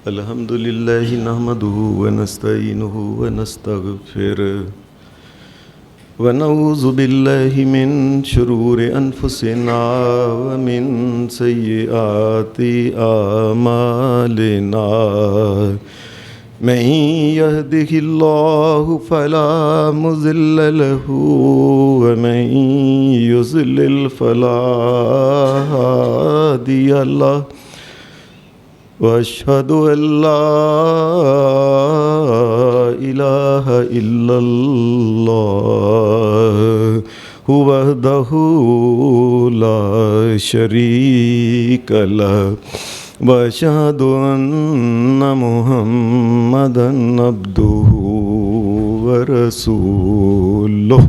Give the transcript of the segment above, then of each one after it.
الحمد لله نحمده ونستعينه ونستغفره ونعوذ بالله من شرور أنفسنا ومن سيئات أعمالنا من يهده الله فلا مضل له ومن يضلل فلا هادي له وأشهد أن لا إله إلا الله وحده لا شريك له وأشهد أن محمدًا عبده ورسوله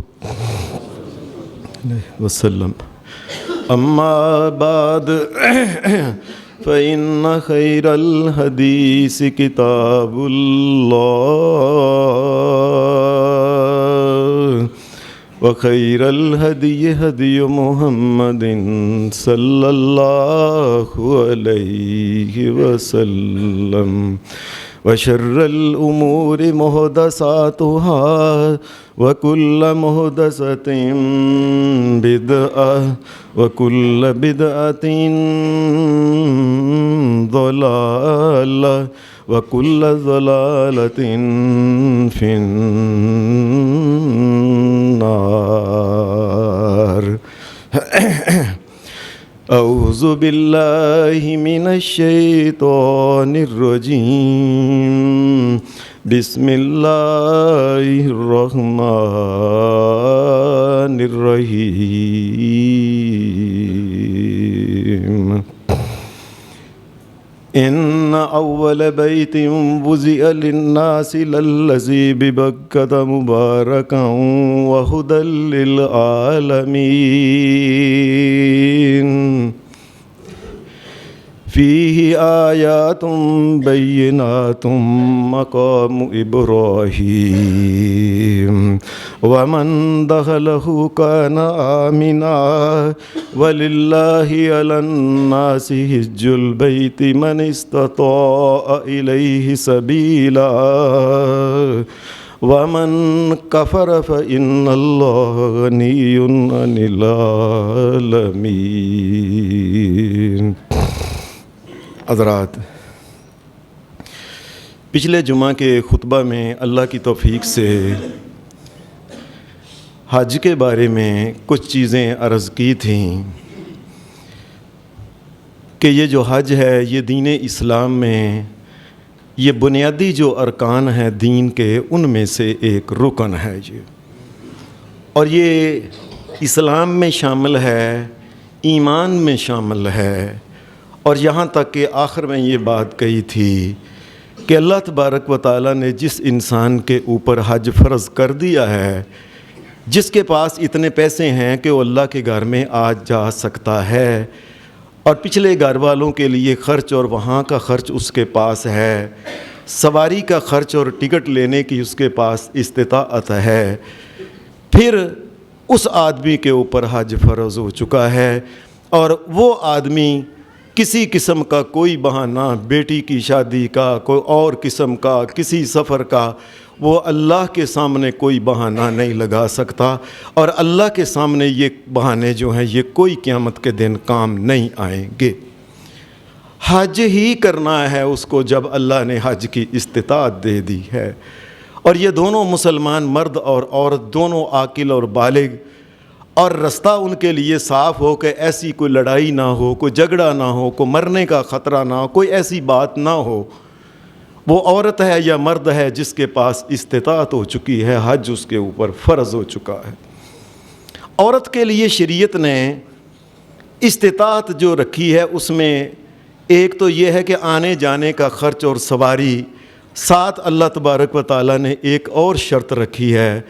وسلم. أما بعد فإن خير الحديث كتاب الله وخير الهدي هدي محمد صلى الله عليه وسلم وشر الأمور محدثاتها وكل محدثة بدعة وكل بدعة ضلالة وكل ضلالة في النار. أعوذ بالله من الشيطان الرجيم. بسم الله الرحمن الرحيم. إن أول بيت وضع للناس للذي ببكة مباركا وهدى للعالمين فيه آيات بينات مقام إبراهيم ومن دخله كان آمنا ولله على الناس حج البيت من استطاع إليه سبيلا ومن كفر فإن الله غني عن العالمين. حضرات، پچھلے جمعہ کے خطبہ میں اللہ کی توفیق سے حج کے بارے میں کچھ چیزیں عرض کی تھیں کہ یہ جو حج ہے یہ دین اسلام میں یہ بنیادی جو ارکان ہیں دین کے ان میں سے ایک رکن ہے اور یہ اسلام میں شامل ہے، ایمان میں شامل ہے. اور یہاں تک کہ آخر میں یہ بات کہی تھی کہ اللہ تبارک و تعالیٰ نے جس انسان کے اوپر حج فرض کر دیا ہے، جس کے پاس اتنے پیسے ہیں کہ وہ اللہ کے گھر میں آ جا سکتا ہے اور پچھلے گھر والوں کے لیے خرچ اور وہاں کا خرچ اس کے پاس ہے، سواری کا خرچ اور ٹکٹ لینے کی اس کے پاس استطاعت ہے، پھر اس آدمی کے اوپر حج فرض ہو چکا ہے. اور وہ آدمی کسی قسم کا کوئی بہانہ، بیٹی کی شادی کا، کوئی اور قسم کا، کسی سفر کا، وہ اللہ کے سامنے کوئی بہانہ نہیں لگا سکتا اور اللہ کے سامنے یہ بہانے جو ہیں یہ کوئی قیامت کے دن کام نہیں آئیں گے. حج ہی کرنا ہے اس کو جب اللہ نے حج کی استطاعت دے دی ہے. اور یہ دونوں مسلمان مرد اور عورت دونوں عاقل اور بالغ، اور رستہ ان کے لیے صاف ہو کہ ایسی کوئی لڑائی نہ ہو، کوئی جھگڑا نہ ہو، کوئی مرنے کا خطرہ نہ ہو، کوئی ایسی بات نہ ہو. وہ عورت ہے یا مرد ہے جس کے پاس استطاعت ہو چکی ہے، حج اس کے اوپر فرض ہو چکا ہے. عورت کے لیے شریعت نے استطاعت جو رکھی ہے اس میں ایک تو یہ ہے کہ آنے جانے کا خرچ اور سواری، ساتھ اللہ تبارک و تعالیٰ نے ایک اور شرط رکھی ہے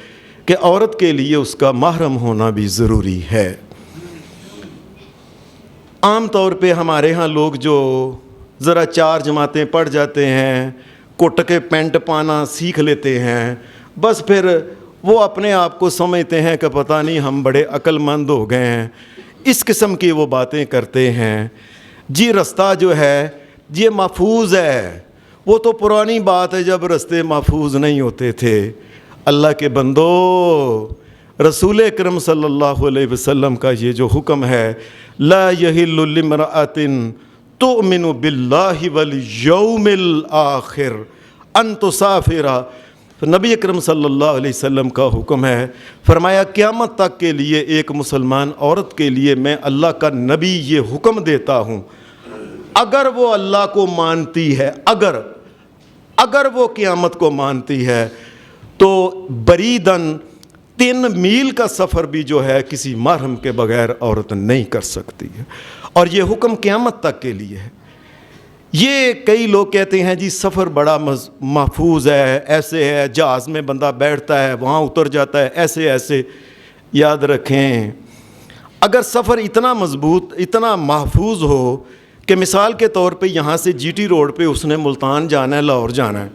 کہ عورت کے لیے اس کا محرم ہونا بھی ضروری ہے. عام طور پہ ہمارے ہاں لوگ جو ذرا 4 جماعتیں پڑھ جاتے ہیں، کٹ کے پینٹ پانا سیکھ لیتے ہیں، بس پھر وہ اپنے آپ کو سمجھتے ہیں کہ پتہ نہیں ہم بڑے عقل مند ہو گئے ہیں، اس قسم کی وہ باتیں کرتے ہیں. جی رستہ جو ہے یہ محفوظ ہے. وہ تو پرانی بات ہے جب رستے محفوظ نہیں ہوتے تھے. اللہ کے بندو، رسول اکرم صلی اللہ علیہ وسلم کا یہ جو حکم ہے، لا یحل لامرأۃ تؤمن باللہ والیوم الآخر ان تسافر. نبی اکرم صلی اللہ علیہ وسلم کا حکم ہے، فرمایا قیامت تک کے لیے ایک مسلمان عورت کے لیے میں اللہ کا نبی یہ حکم دیتا ہوں، اگر وہ اللہ کو مانتی ہے، اگر وہ قیامت کو مانتی ہے تو بریدن 3 میل کا سفر بھی جو ہے کسی محرم کے بغیر عورت نہیں کر سکتی ہے. اور یہ حکم قیامت تک کے لیے ہے. یہ کئی لوگ کہتے ہیں جی سفر بڑا محفوظ ہے، ایسے ہے، جہاز میں بندہ بیٹھتا ہے وہاں اتر جاتا ہے، ایسے. یاد رکھیں، اگر سفر اتنا مضبوط، اتنا محفوظ ہو کہ مثال کے طور پہ یہاں سے جی ٹی روڈ پہ اس نے ملتان جانا ہے، لاہور جانا ہے،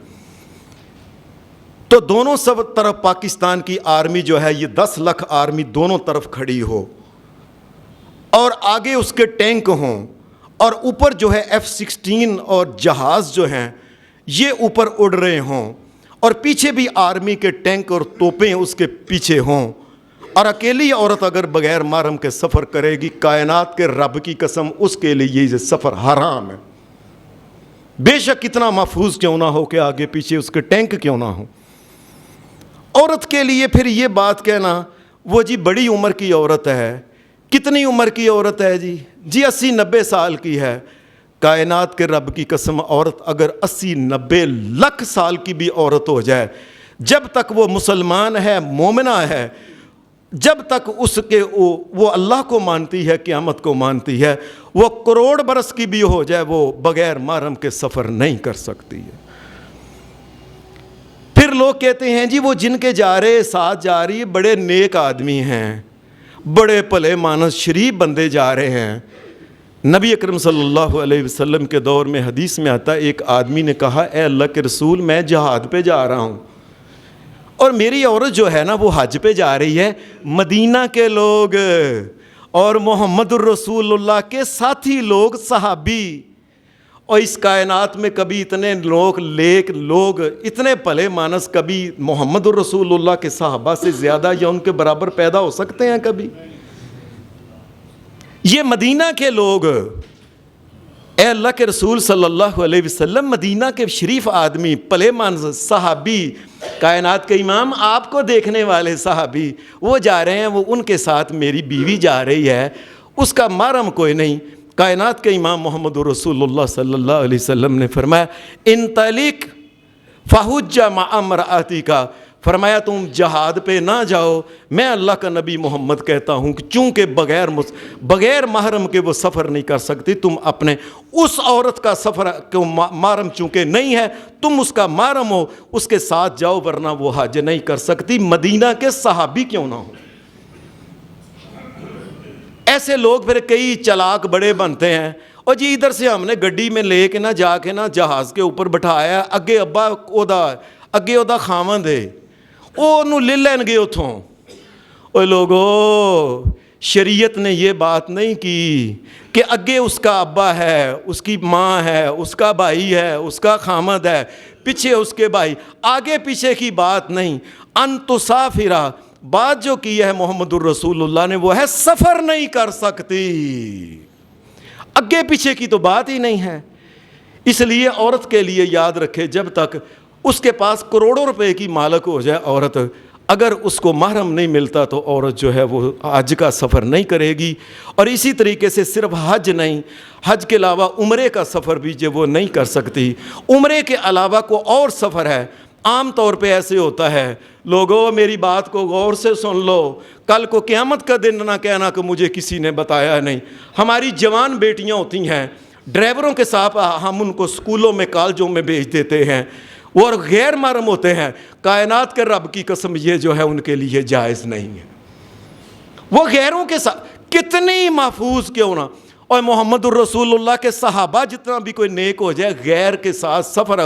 تو دونوں سب طرف پاکستان کی آرمی جو ہے، یہ 10 لاکھ آرمی دونوں طرف کھڑی ہو، اور آگے اس کے ٹینک ہوں، اور اوپر جو ہے F-16 اور جہاز جو ہیں یہ اوپر اڑ رہے ہوں، اور پیچھے بھی آرمی کے ٹینک اور توپیں اس کے پیچھے ہوں، اور اکیلی عورت اگر بغیر محرم کے سفر کرے گی، کائنات کے رب کی قسم اس کے لیے یہ سفر حرام ہے. بے شک کتنا محفوظ کیوں نہ ہو کہ آگے پیچھے اس کے ٹینک کیوں نہ ہو. عورت کے لیے پھر یہ بات کہنا وہ جی بڑی عمر کی عورت ہے. کتنی عمر کی عورت ہے جی 80-90 سال کی ہے. کائنات کے رب کی قسم، عورت اگر 80-90 لاکھ سال کی بھی عورت ہو جائے، جب تک وہ مسلمان ہے، مومنہ ہے، جب تک اس کے وہ اللہ کو مانتی ہے، قیامت کو مانتی ہے، وہ کروڑ برس کی بھی ہو جائے، وہ بغیر محرم کے سفر نہیں کر سکتی ہے. پھر لوگ کہتے ہیں جی وہ جن کے جا رہے ساتھ جا رہی ہے بڑے نیک آدمی ہیں، بڑے بھلے مانس شریف بندے جا رہے ہیں. نبی اکرم صلی اللہ علیہ وسلم کے دور میں حدیث میں آتا ہے، ایک آدمی نے کہا اے اللہ کے رسول میں جہاد پہ جا رہا ہوں، اور میری عورت جو ہے نا وہ حج پہ جا رہی ہے. مدینہ کے لوگ اور محمد الرسول اللہ کے ساتھی لوگ، صحابی، اور اس کائنات میں کبھی اتنے لوگ اتنے بھلے مانس کبھی محمد الرسول اللہ کے صحابہ سے زیادہ یا ان کے برابر پیدا ہو سکتے ہیں کبھی؟ یہ مدینہ کے لوگ، اے اللہ کے رسول صلی اللہ علیہ وسلم، مدینہ کے شریف آدمی، بھلے مانس صحابی، کائنات کے امام، آپ کو دیکھنے والے صحابی، وہ جا رہے ہیں، وہ ان کے ساتھ میری بیوی جا رہی ہے، اس کا محرم کوئی نہیں. کائنات کے امام محمد رسول اللہ صلی اللہ علیہ وسلم نے فرمایا انطلق فحج مع امرأتک، فرمایا تم جہاد پہ نہ جاؤ، میں اللہ کا نبی محمد کہتا ہوں کہ چونکہ بغیر محرم کے وہ سفر نہیں کر سکتی، تم اپنے اس عورت کا سفر کو محرم چونکہ نہیں ہے، تم اس کا محرم ہو، اس کے ساتھ جاؤ، ورنہ وہ حج نہیں کر سکتی، مدینہ کے صحابی کیوں نہ ہو. ایسے لوگ پھر کئی چلاک بڑے بنتے ہیں، اور جی ادھر سے ہم نے گڈی میں لے کے نہ جا کے نہ جہاز کے اوپر بٹھایا، اگے ابا ادا خامند ہے، وہ لے لین گے اتھوں. اوے لوگو، شریعت نے یہ بات نہیں کی کہ اگے اس کا ابا ہے، اس کی ماں ہے، اس کا بھائی ہے، اس کا خامد ہے، پیچھے اس کے بھائی، آگے پیچھے کی بات نہیں. ان تسافرا، بات جو کی ہے محمد الرسول اللہ نے وہ ہے سفر نہیں کر سکتی، اگے پیچھے کی تو بات ہی نہیں ہے. اس لیے عورت کے لیے یاد رکھے، جب تک اس کے پاس کروڑوں روپے کی مالک ہو جائے عورت، اگر اس کو محرم نہیں ملتا تو عورت جو ہے وہ حج کا سفر نہیں کرے گی. اور اسی طریقے سے صرف حج نہیں، حج کے علاوہ عمرے کا سفر بھی جو وہ نہیں کر سکتی. عمرے کے علاوہ کو اور سفر ہے. عام طور پہ ایسے ہوتا ہے، لوگوں میری بات کو غور سے سن لو، کل کو قیامت کا دن نہ کہنا کہ مجھے کسی نے بتایا نہیں. ہماری جوان بیٹیاں ہوتی ہیں، ڈرائیوروں کے ساتھ ہم ان کو اسکولوں میں کالجوں میں بھیج دیتے ہیں، وہ اور غیر محرم ہوتے ہیں. کائنات کے رب کی قسم یہ جو ہے ان کے لیے جائز نہیں ہے. وہ غیروں کے ساتھ کتنی محفوظ کیوں نہ، اور محمد الرسول اللہ کے صحابہ جتنا بھی کوئی نیک ہو جائے غیر کے ساتھ سفر.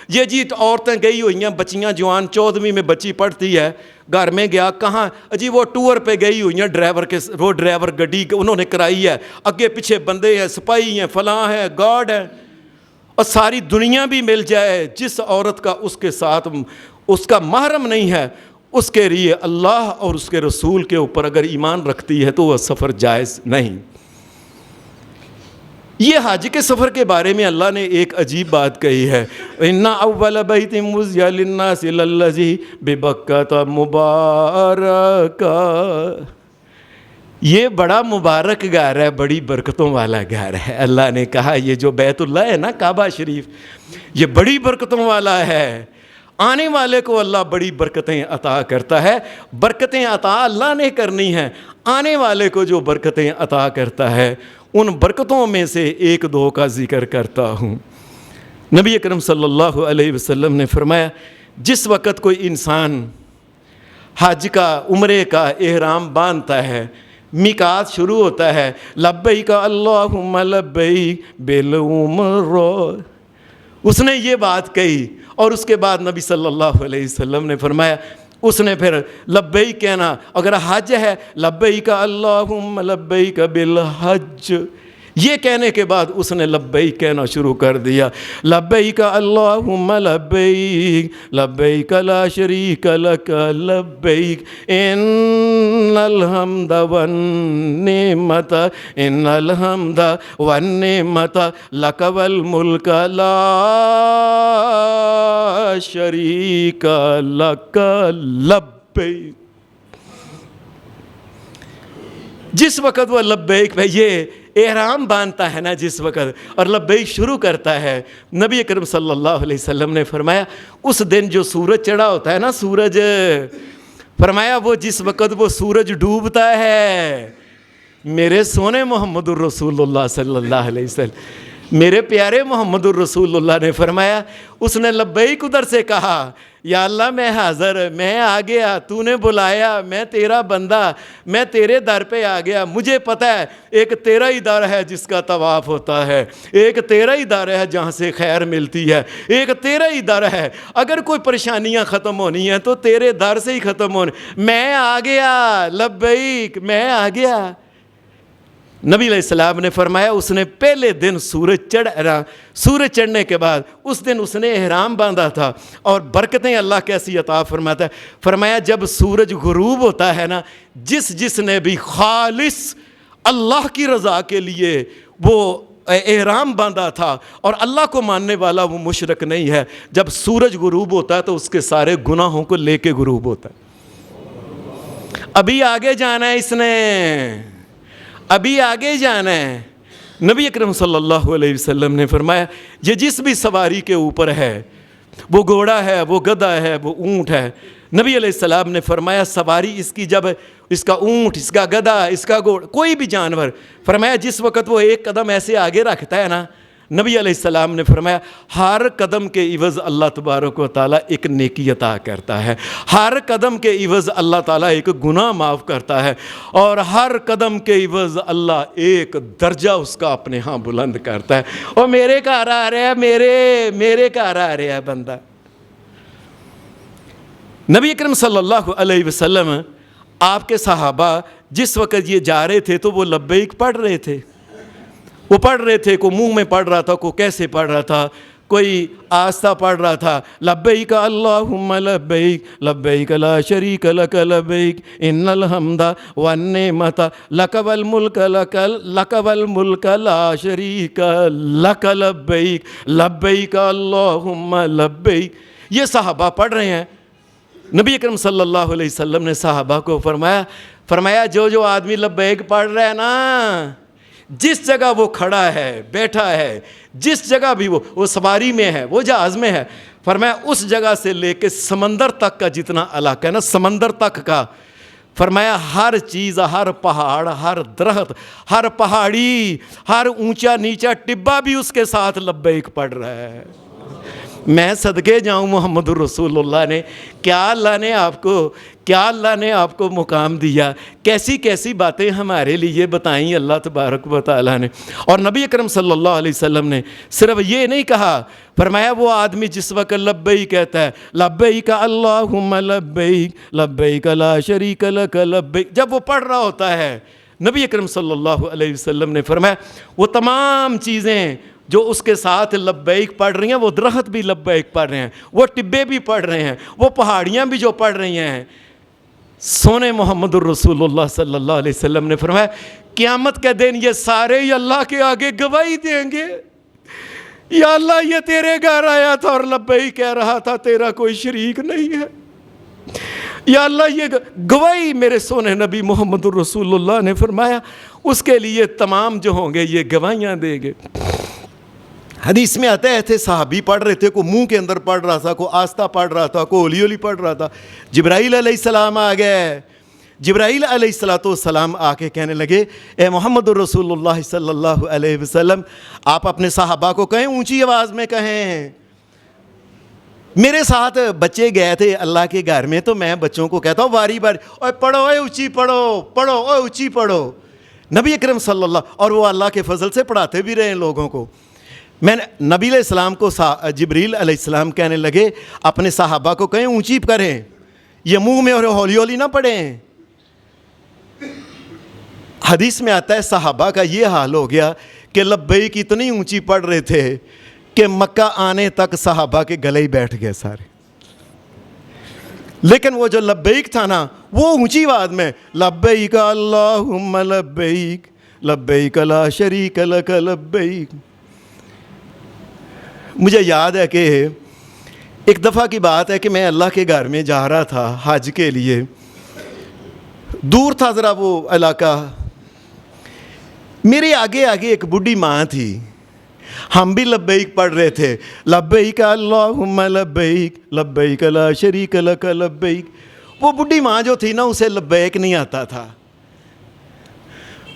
یہ جی عورتیں گئی ہوئی ہیں, بچیاں جوان 14ویں میں بچی پڑھتی ہے, گھر میں گیا کہاں جی وہ ٹور پہ گئی ہوئی ہیں, ڈرائیور گڈی انہوں نے کرائی ہے, اگے پیچھے بندے ہیں, سپاہی ہیں, فلاں ہے, گارڈ ہے, اور ساری دنیا بھی مل جائے, جس عورت کا اس کے ساتھ اس کا محرم نہیں ہے اس کے لیے اللہ اور اس کے رسول کے اوپر اگر ایمان رکھتی ہے تو وہ سفر جائز نہیں. یہ حج کے سفر کے بارے میں اللہ نے ایک عجیب بات کہی ہے, اِنَّ أَوَّلَ بَيْتٍ وُضِعَ لِلنَّاسِ لَلَّذِي بِبَكَّةَ مُبَارَكًا. یہ بڑا مبارک گھر ہے, بڑی برکتوں والا گھر ہے. اللہ نے کہا یہ جو بیت اللہ ہے نا, کعبہ شریف, یہ بڑی برکتوں والا ہے. آنے والے کو اللہ بڑی برکتیں عطا کرتا ہے. برکتیں عطا اللہ نے کرنی ہیں, آنے والے کو جو برکتیں عطا کرتا ہے ان برکتوں میں سے ایک دو کا ذکر کرتا ہوں. نبی اکرم صلی اللہ علیہ وسلم نے فرمایا جس وقت کوئی انسان حج کا عمرے کا احرام باندھتا ہے, میقات شروع ہوتا ہے, لبیک اللہم لبیک بالعمرہ, اس نے یہ بات کہی اور اس کے بعد نبی صلی اللہ علیہ وسلم نے فرمایا اس نے پھر لبیک کہنا. اگر حج ہے لبیک اللہم لبیک بالحج, یہ کہنے کے بعد اس نے لبیک کہنا شروع کر دیا. لبیک اللہم لبیک لبیک لا شریک لک لبیک ان الحمد والنعمت ان الحمد والنعمت لک والملک لا شریک لک لبیک. جس وقت وہ لبیک پہ یہ احرام باندھتا ہے نا, جس وقت اور لبیک شروع کرتا ہے, نبی اکرم صلی اللہ علیہ وسلم نے فرمایا اس دن جو سورج چڑھا ہوتا ہے نا, سورج, فرمایا وہ جس وقت وہ سورج ڈوبتا ہے, میرے سونے محمد الرسول اللہ صلی اللہ علیہ وسلم, میرے پیارے محمد الرسول اللہ نے فرمایا اس نے لبیک ادھر سے کہا, یا اللہ میں حاضر, میں آ گیا, تو نے بلایا, میں تیرا بندہ, میں تیرے در پہ آ گیا. مجھے پتہ ہے ایک تیرا ہی در ہے جس کا طواف ہوتا ہے, ایک تیرا ہی در ہے جہاں سے خیر ملتی ہے, ایک تیرا ہی در ہے, اگر کوئی پریشانیاں ختم ہونی ہیں تو تیرے در سے ہی ختم ہونی. میں آ گیا, لبیک, میں آ گیا. نبی علیہ السلام نے فرمایا اس نے پہلے دن سورج چڑھنے کے بعد اس دن اس نے احرام باندھا تھا, اور برکتیں اللہ کیسی عطا فرماتا ہے. فرمایا جب سورج غروب ہوتا ہے نا, جس نے بھی خالص اللہ کی رضا کے لیے وہ احرام باندھا تھا اور اللہ کو ماننے والا وہ مشرک نہیں ہے, جب سورج غروب ہوتا ہے تو اس کے سارے گناہوں کو لے کے غروب ہوتا ہے. ابھی آگے جانا ہے اس نے, ابھی آگے جانا ہے. نبی اکرم صلی اللہ علیہ وسلم نے فرمایا یہ جس بھی سواری کے اوپر ہے, وہ گھوڑا ہے, وہ گدھا ہے, وہ اونٹ ہے, نبی علیہ السلام نے فرمایا سواری اس کی جب اس کا اونٹ, اس کا گدھا, اس کا گھوڑا, کوئی بھی جانور, فرمایا جس وقت وہ ایک قدم ایسے آگے رکھتا ہے نا, نبی علیہ السلام نے فرمایا ہر قدم کے عوض اللہ تبارک و تعالیٰ ایک نیکی عطا کرتا ہے, ہر قدم کے عوض اللہ تعالیٰ ایک گناہ معاف کرتا ہے, اور ہر قدم کے عوض اللہ ایک درجہ اس کا اپنے ہاں بلند کرتا ہے. اور میرے گھر آ رہا ہے, میرے گھر آ رہا ہے بندہ. نبی اکرم صلی اللہ علیہ وسلم آپ کے صحابہ جس وقت یہ جا رہے تھے تو وہ لبیک پڑھ رہے تھے, وہ پڑھ رہے تھے, کوئی منہ میں پڑھ رہا تھا, کوئی کیسے پڑھ رہا تھا, کوئی آہستہ پڑھ رہا تھا. لبیک اللہم لبیک لبیک لا شریک لک لبیک ان الحمد والنعمت لک والملک لک والملک لا شریک لک لبیک لبیک اللہم لبیک. یہ صحابہ پڑھ رہے ہیں. نبی اکرم صلی اللہ علیہ وسلم نے صحابہ کو فرمایا جو آدمی لبیک پڑھ رہا ہے نا, جس جگہ وہ کھڑا ہے, بیٹھا ہے, جس جگہ بھی وہ سواری میں ہے, وہ جہاز میں ہے, فرمایا اس جگہ سے لے کے سمندر تک کا جتنا علاقہ ہے نا, سمندر تک کا, فرمایا ہر چیز, ہر پہاڑ, ہر درخت, ہر پہاڑی, ہر اونچا نیچا ٹبا بھی اس کے ساتھ لبیک پڑھ رہا ہے. میں صدقے جاؤں محمد الرسول اللہ نے، کیا اللہ نے آپ کو مقام دیا، کیسی کیسی باتیں ہمارے لیے بتائیں اللہ تبارک و تعالیٰ نے۔ اور نبی اکرم صلی اللہ علیہ وسلم نے صرف یہ نہیں کہا، فرمایا وہ آدمی جس وقت لبیک کہتا ہے، لبیک اللہم لبیک لبیک لا شریک لک لبیک، جب وہ پڑھ رہا ہوتا ہے نبی اکرم صلی اللہ علیہ وسلم نے فرمایا وہ تمام چیزیں جو اس کے ساتھ لبیک پڑھ رہی ہیں، وہ درخت بھی لبیک پڑھ رہے ہیں، وہ ٹبے بھی پڑھ رہے ہیں، وہ پہاڑیاں بھی جو پڑھ رہی ہیں، سونے محمد الرسول اللہ صلی اللہ علیہ وسلم نے فرمایا قیامت کے دن یہ سارے ہی اللہ کے آگے گواہی دیں گے، یا اللہ یہ تیرے گھر آیا تھا اور لبیک کہہ رہا تھا، تیرا کوئی شریک نہیں ہے، یا اللہ یہ گواہی میرے سونے نبی محمد الرسول اللہ نے فرمایا اس کے لیے تمام جو ہوں گے یہ گواہیاں دیں گے۔ حدیث میں آتا ہے تھے صحابی پڑھ رہے تھے، کوئی منہ کے اندر پڑھ رہا تھا، کوئی آستہ پڑھ رہا تھا، کوئی ہولی ہولی پڑھ رہا تھا، جبرائیل علیہ السلام آ گئے۔ جبرائیل علیہ السلام آ کے کہنے لگے اے محمد الرسول اللہ صلی اللہ علیہ وسلم آپ اپنے صحابہ کو کہیں، اونچی آواز میں کہیں، میرے ساتھ بچے گئے تھے اللہ کے گھر میں تو میں بچوں کو کہتا ہوں باری باری اوے پڑھو، اوے اونچی پڑھو، پڑھو اوے اونچی پڑھو۔ نبی اکرم صلی اللہ، اور وہ اللہ کے فضل سے پڑھاتے بھی رہے لوگوں کو۔ میں نے نبی علیہ السلام کو جبریل علیہ السلام کہنے لگے اپنے صحابہ کو کہیں اونچی کریں، یہ منہ میں اور ہولی ہولی نہ پڑھیں۔ حدیث میں آتا ہے صحابہ کا یہ حال ہو گیا کہ لبیک اتنی اونچی پڑھ رہے تھے کہ مکہ آنے تک صحابہ کے گلے ہی بیٹھ گئے سارے، لیکن وہ جو لبیک تھا نا وہ اونچی آواز میں لبیک اللہم لبیک لبیک لا شریک لک لبیک۔ مجھے یاد ہے کہ ایک دفعہ کی بات ہے کہ میں اللہ کے گھر میں جا رہا تھا حج کے لیے، دور تھا ذرا وہ علاقہ، میرے آگے ایک بڈھی ماں تھی، ہم بھی لبیک پڑھ رہے تھے، لبیک اللہم لبیک لبیک لا شریک لک لبیک۔ وہ بڈھی ماں جو تھی نا اسے لبیک نہیں آتا تھا،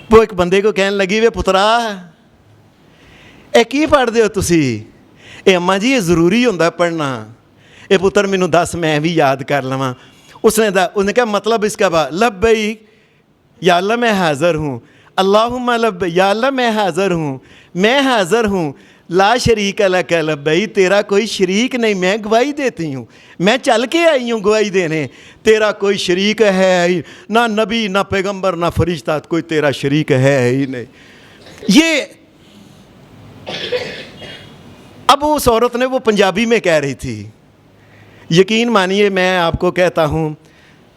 وہ ایک بندے کو کہنے لگی وے پترا اے کی پڑھ دے ہو تسی؟ اے اماں جی یہ ضروری ہوندہ پڑھنا، اے پتر مینوں دس میں بھی یاد کر لواں۔ اس نے کہا مطلب اس کا لبیک یا اللہ میں حاضر ہوں، اللہم لبیک یا اللہ میں حاضر ہوں، لا شریک لک لبیک تیرا کوئی شریک نہیں، میں گواہی دیتی ہوں، میں چل کے آئی ہوں گواہی دینے، تیرا کوئی شریک ہے ہی نہ، نبی نہ پیغمبر نہ فرشتہ، کوئی تیرا شریک ہے ہی نہیں۔ یہ اب اس عورت نے وہ پنجابی میں کہہ رہی تھی، یقین مانیے میں آپ کو کہتا ہوں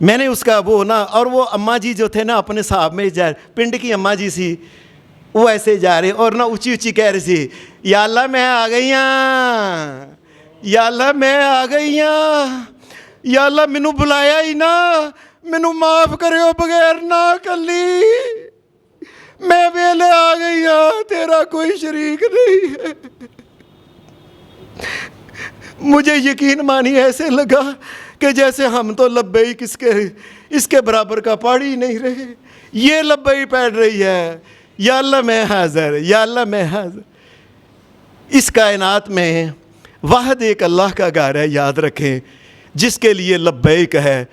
میں نے اس کا وہ نا، اور وہ اماں جی جو تھے نا اپنے صاحب میں جا پنڈ کی اماں جی سی، وہ ایسے جا رہے اور نا اونچی اونچی کہہ رہی تھی یا اللہ میں آ گئی ہاں، یا اللہ میں آ گئی ہاں، یا اللہ مینوں بلایا ہی نا، مینوں معاف کریو بغیر نہ کلی، میں ویلے آ گئی ہاں، تیرا کوئی شریک نہیں ہے۔ مجھے یقین مانی ایسے لگا کہ جیسے ہم تو لبیک اس کے برابر کا پڑھ ہی نہیں رہے، یہ لبیک پڑھ رہی ہے یا اللہ میں حاضر، یا اللہ میں حاضر۔ اس کائنات میں واحد ایک اللہ کا گھر ہے، یاد رکھیں، جس کے لیے لبیک ہے۔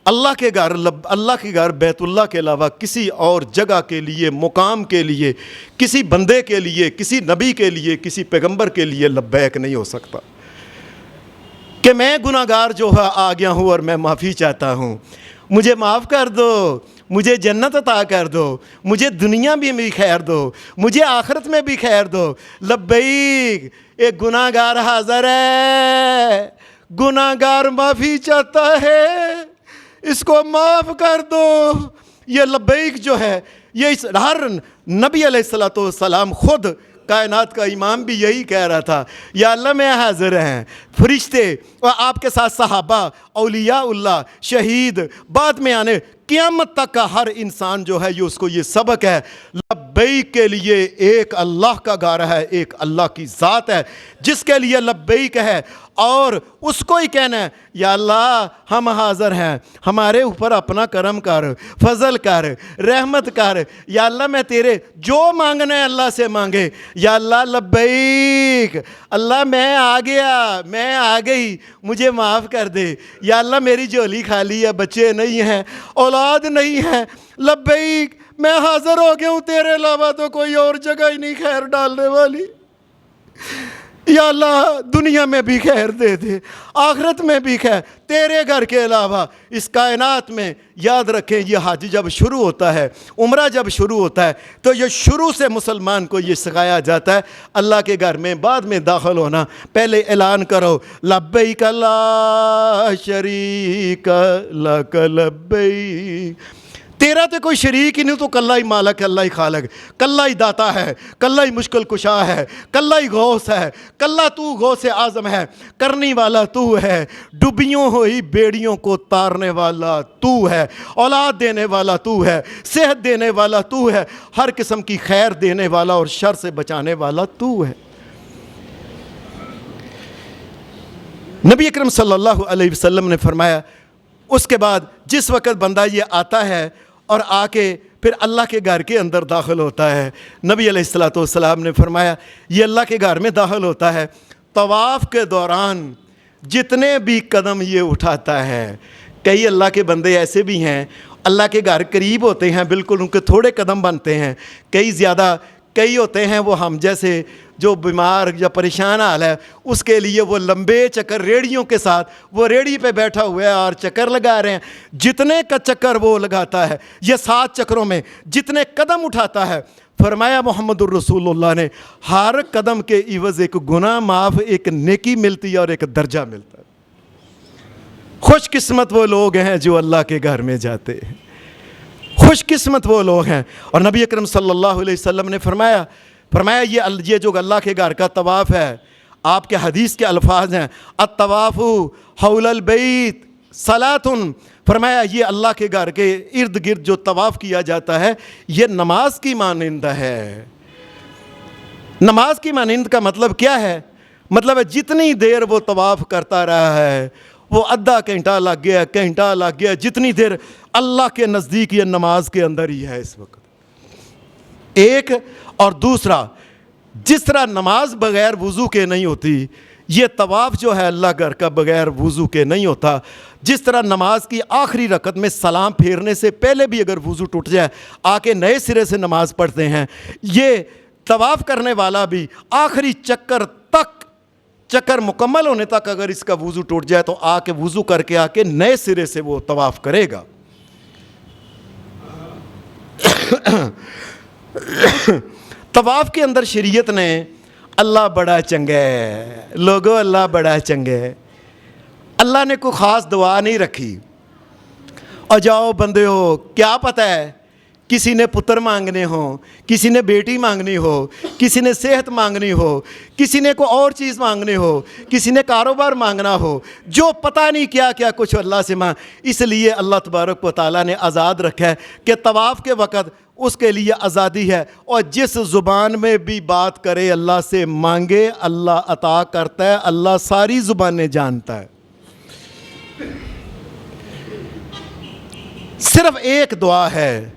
اللہ کے گھر بیت اللہ کے علاوہ کسی اور جگہ کے لیے، مقام کے لیے، کسی بندے کے لیے، کسی نبی کے لیے، کسی پیغمبر کے لیے لبیک نہیں ہو سکتا۔ کہ میں گناہگار جو ہے آ گیا ہوں اور میں معافی چاہتا ہوں، مجھے معاف کر دو، مجھے جنت عطا کر دو، مجھے دنیا میں بھی خیر دو، مجھے آخرت میں بھی خیر دو۔ لبیک، ایک گناہگار حاضر ہے، گناہگار معافی چاہتا ہے، اس کو معاف کر دو۔ یہ لبیک جو ہے یہ ہر نبی علیہ السلام خود کائنات کا امام بھی یہی کہہ رہا تھا، یا اللہ میں حاضر ہیں، فرشتے اور آپ کے ساتھ صحابہ، اولیاء اللہ، شہید، بعد میں آنے قیامت تک کا ہر انسان جو ہے یہ اس کو یہ سبق ہے، لبیک کے لیے ایک اللہ کا گھر ہے، ایک اللہ کی ذات ہے جس کے لیے لبیک ہے، اور اس کو ہی کہنا ہے یا اللہ ہم حاضر ہیں، ہمارے اوپر اپنا کرم کر، فضل کر، رحمت کر، یا اللہ میں تیرے جو مانگنا ہے اللہ سے مانگے، یا اللہ لبیک، اللہ میں آ گیا، میں آ گئی، مجھے معاف کر دے، یا اللہ میری جھولی خالی ہے، بچے نہیں ہیں، اولاد نہیں ہے، لبیک میں حاضر ہو گیا ہوں، تیرے علاوہ تو کوئی اور جگہ ہی نہیں خیر ڈالنے والی، یا اللہ دنیا میں بھی خیر دے دے، آخرت میں بھی خیر، تیرے گھر کے علاوہ اس کائنات میں۔ یاد رکھیں یہ حج جب شروع ہوتا ہے، عمرہ جب شروع ہوتا ہے، تو یہ شروع سے مسلمان کو یہ سکھایا جاتا ہے اللہ کے گھر میں بعد میں داخل ہونا، پہلے اعلان کرو لبیک لا شریک لک لبیک، تیرا تو کوئی شریک ہی نہیں، تو کلہ ہی مالک ہے، کلہ ہی خالق، کلہ ہی داتا ہے، کلہ ہی مشکل کشا ہے، کلہ ہی غوث ہے، کلہ تو غوث اعظم ہے، کرنے والا تو ہے، ڈوبیوں ہوئی بیڑیوں کو تارنے والا تو ہے، اولاد دینے والا تو ہے، صحت دینے والا تو ہے، ہر قسم کی خیر دینے والا اور شر سے بچانے والا تو ہے۔ نبی اکرم صلی اللہ علیہ وسلم نے فرمایا اس کے بعد جس وقت بندہ یہ آتا ہے اور آ کے پھر اللہ کے گھر کے اندر داخل ہوتا ہے، نبی علیہ السلام نے فرمایا یہ اللہ کے گھر میں داخل ہوتا ہے، طواف کے دوران جتنے بھی قدم یہ اٹھاتا ہے، کئی اللہ کے بندے ایسے بھی ہیں اللہ کے گھر قریب ہوتے ہیں، بالکل ان کے تھوڑے قدم بنتے ہیں، کئی زیادہ، کئی ہوتے ہیں وہ ہم جیسے جو بیمار یا پریشان حال ہے اس کے لیے وہ لمبے چکر ریڑھیوں کے ساتھ، وہ ریڑھی پہ بیٹھا ہوا ہے اور چکر لگا رہے ہیں، جتنے کا چکر وہ لگاتا ہے یہ 7 چکروں میں جتنے قدم اٹھاتا ہے، فرمایا محمد الرسول اللہ نے ہر قدم کے عوض ایک گناہ معاف، ایک نیکی ملتی ہے اور ایک درجہ ملتا ہے۔ خوش قسمت وہ لوگ ہیں جو اللہ کے گھر میں جاتے ہیں، خوش قسمت وہ لوگ ہیں۔ اور نبی اکرم صلی اللہ علیہ وسلم نے فرمایا یہ جو اللہ کے گھر کا طواف ہے، آپ کے حدیث کے الفاظ ہیں الطواف حول البیت صلاۃ، فرمایا یہ اللہ کے گھر کے ارد گرد جو طواف کیا جاتا ہے یہ نماز کی مانند ہے۔ نماز کی مانند کا مطلب کیا ہے؟ مطلب ہے جتنی دیر وہ طواف کرتا رہا ہے، وہ آدھا گھنٹہ لگ گیا، گھنٹہ لگ گیا، جتنی دیر اللہ کے نزدیک یہ نماز کے اندر ہی ہے اس وقت۔ ایک اور دوسرا، جس طرح نماز بغیر وضو کے نہیں ہوتی، یہ طواف جو ہے اللہ گھر کا بغیر وضو کے نہیں ہوتا۔ جس طرح نماز کی آخری رکعت میں سلام پھیرنے سے پہلے بھی اگر وضو ٹوٹ جائے آ کے نئے سرے سے نماز پڑھتے ہیں، یہ طواف کرنے والا بھی آخری چکر مکمل ہونے تک اگر اس کا وضو ٹوٹ جائے تو آ کے وضو کر کے آ کے نئے سرے سے وہ طواف کرے گا۔ طواف کے اندر شریعت نے اللہ بڑا چنگا ہے، لوگو اللہ بڑا چنگا ہے، اللہ نے کوئی خاص دعا نہیں رکھی اور جاؤ بندے ہو، کیا پتہ ہے کسی نے پتر مانگنے ہوں، کسی نے بیٹی مانگنی ہو، کسی نے صحت مانگنی ہو، کسی نے کوئی اور چیز مانگنی ہو، کسی نے کاروبار مانگنا ہو، جو پتہ نہیں کیا کیا کچھ اللہ سے مانگ، اس لیے اللہ تبارک و تعالیٰ نے آزاد رکھا ہے کہ طواف کے وقت اس کے لیے آزادی ہے، اور جس زبان میں بھی بات کرے اللہ سے مانگے، اللہ عطا کرتا ہے، اللہ ساری زبانیں جانتا ہے۔ صرف ایک دعا ہے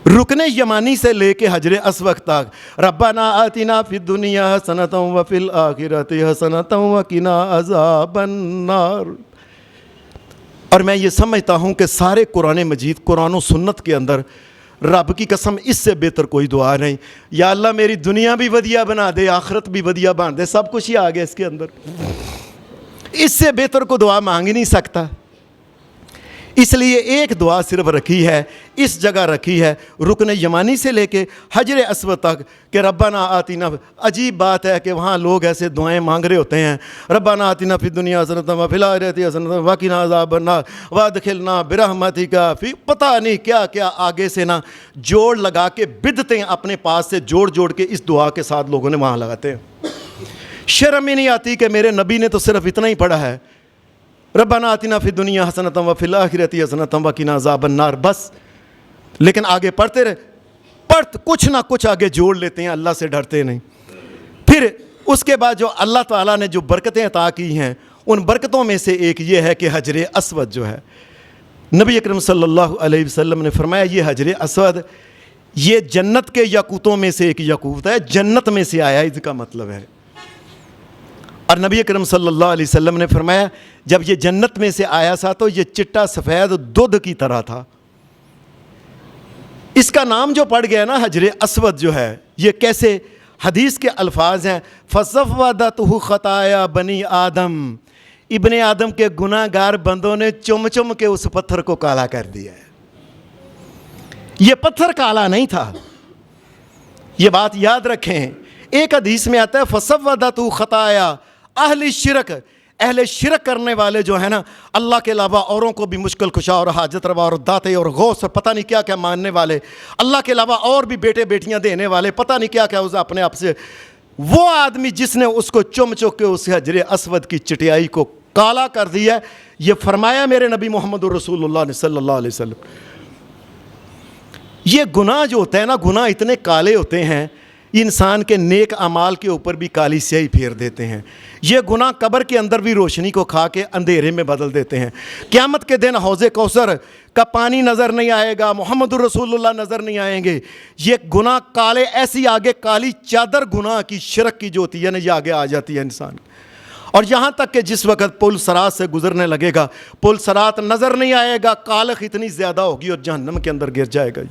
رکن یمانی سے لے کے حجر اسود تک، ربنا آتنا فی الدنیا حسنۃ وفی الآخرۃ حسنۃ وقنا عذاب النار۔ اور میں یہ سمجھتا ہوں کہ سارے قرآن مجید، قرآن و سنت کے اندر رب کی قسم اس سے بہتر کوئی دعا نہیں، یا اللہ میری دنیا بھی ودیا بنا دے، آخرت بھی ودیا بنا دے، سب کچھ ہی آ گیا اس کے اندر، اس سے بہتر کو دعا مانگ ہی نہیں سکتا۔ اس لیے ایک دعا صرف رکھی ہے، اس جگہ رکھی ہے رکن یمانی سے لے کے حجر اسود تک کہ ربنا آتنا۔ عجیب بات ہے کہ وہاں لوگ ایسے دعائیں مانگ رہے ہوتے ہیں، ربنا آتنا فی الدنیا حسنۃ وفی الآخرۃ حسنۃ وقنا عذاب النار وادخلنا برحمتک فی، پتہ نہیں کیا کیا آگے سے نا جوڑ لگا کے بدعتیں اپنے پاس سے جوڑ کے اس دعا کے ساتھ لوگوں نے وہاں لگاتے ہیں۔ شرم ہی نہیں آتی کہ میرے نبی نے تو صرف اتنا ہی پڑھا ہے، ربنا آتنا فی الدنیا حسنۃ وفی الآخرۃ حسنۃ وقنا عذاب النار، بس. لیکن آگے پڑھتے رہے، کچھ نہ کچھ آگے جوڑ لیتے ہیں، اللہ سے ڈرتے نہیں. پھر اس کے بعد جو اللہ تعالیٰ نے جو برکتیں عطا کی ہیں، ان برکتوں میں سے ایک یہ ہے کہ حجر اسود جو ہے، نبی اکرم صلی اللہ علیہ وسلم نے فرمایا یہ حجر اسود یہ جنت کے یاقوتوں میں سے ایک یاقوت ہے، جنت میں سے آیا اس کا مطلب ہے. اور نبی اکرم صلی اللہ علیہ وسلم نے فرمایا جب یہ جنت میں سے آیا تھا تو یہ چٹا سفید دودھ کی طرح تھا. اس کا نام جو پڑ گیا نا حجر اسود جو ہے، یہ کیسے؟ حدیث کے الفاظ ہیں فَصَفَّدَتْهُ خَطَايَا بَنِي آدم، ابن آدم کے گناہ گار بندوں نے چم چم کے اس پتھر کو کالا کر دیا ہے. یہ پتھر کالا نہیں تھا، یہ بات یاد رکھیں. ایک حدیث میں آتا ہے فَصَفَّدَتْهُ خَطَايَا اہل شرک، اہل شرک کرنے والے جو ہیں نا، اللہ کے علاوہ اوروں کو بھی مشکل کشا اور حاجت روا اور داتے اور غوث اور پتہ نہیں کیا کیا ماننے والے، اللہ کے علاوہ اور بھی بیٹے بیٹیاں دینے والے، پتہ نہیں کیا کیا اسے اپنے آپ سے، وہ آدمی جس نے اس کو چم چم کے اس حجر اسود کی چٹیائی کو کالا کر دیا ہے، یہ فرمایا میرے نبی محمد رسول اللہ نے صلی اللہ علیہ وسلم. یہ گناہ جو ہوتا ہے نا، گناہ اتنے کالے ہوتے ہیں، انسان کے نیک اعمال کے اوپر بھی کالی سیاہی پھیر دیتے ہیں. یہ گناہ قبر کے اندر بھی روشنی کو کھا کے اندھیرے میں بدل دیتے ہیں. قیامت کے دن حوض کوثر کا پانی نظر نہیں آئے گا، محمد رسول اللہ نظر نہیں آئیں گے. یہ گناہ کالے، ایسی آگے کالی چادر گناہ کی، شرک کی جو ہوتی ہے نا، یہ آگے آ جاتی ہے انسان. اور یہاں تک کہ جس وقت پل صراط سے گزرنے لگے گا، پل صراط نظر نہیں آئے گا، کالخ اتنی زیادہ ہوگی اور جہنم کے اندر گر جائے گا.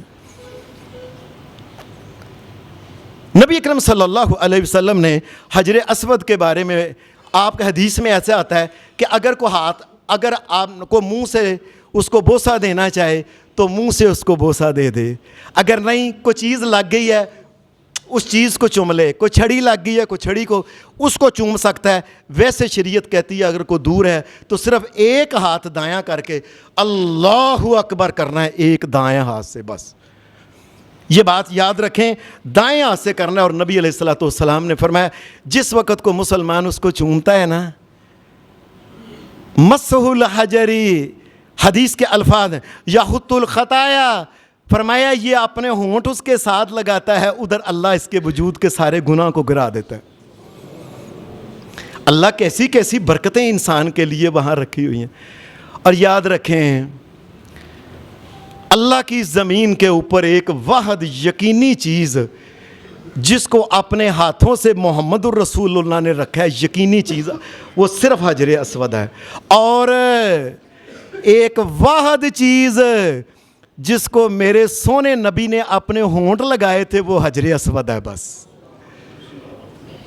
نبی اکرم صلی اللہ علیہ وسلم نے حجر اسود کے بارے میں، آپ کے حدیث میں ایسے آتا ہے کہ اگر آپ کو منہ سے اس کو بوسہ دینا چاہے تو منہ سے اس کو بوسہ دے دے. اگر نہیں، کوئی چیز لگ گئی ہے اس چیز کو چوم لے، کوئی چھڑی لگ گئی ہے کوئی چھڑی کو اس کو چوم سکتا ہے. ویسے شریعت کہتی ہے اگر کوئی دور ہے تو صرف ایک ہاتھ دایاں کر کے اللہ اکبر کرنا ہے، ایک دایاں ہاتھ سے بس. یہ بات یاد رکھیں، دائیں ہاتھ سے کرنا ہے. اور نبی علیہ الصلوۃ والسلام نے فرمایا جس وقت کو مسلمان اس کو چومتا ہے نا، مسح الحجری، حدیث کے الفاظ ہیں یحط الخطایا، فرمایا یہ اپنے ہونٹ اس کے ساتھ لگاتا ہے، ادھر اللہ اس کے وجود کے سارے گناہ کو گرا دیتا ہے. اللہ کیسی کیسی برکتیں انسان کے لیے وہاں رکھی ہوئی ہیں. اور یاد رکھیں اللہ کی زمین کے اوپر ایک واحد یقینی چیز جس کو اپنے ہاتھوں سے محمد الرسول اللہ نے رکھا ہے، یقینی چیز، وہ صرف حجر اسود ہے. اور ایک واحد چیز جس کو میرے سونے نبی نے اپنے ہونٹ لگائے تھے، وہ حجر اسود ہے بس.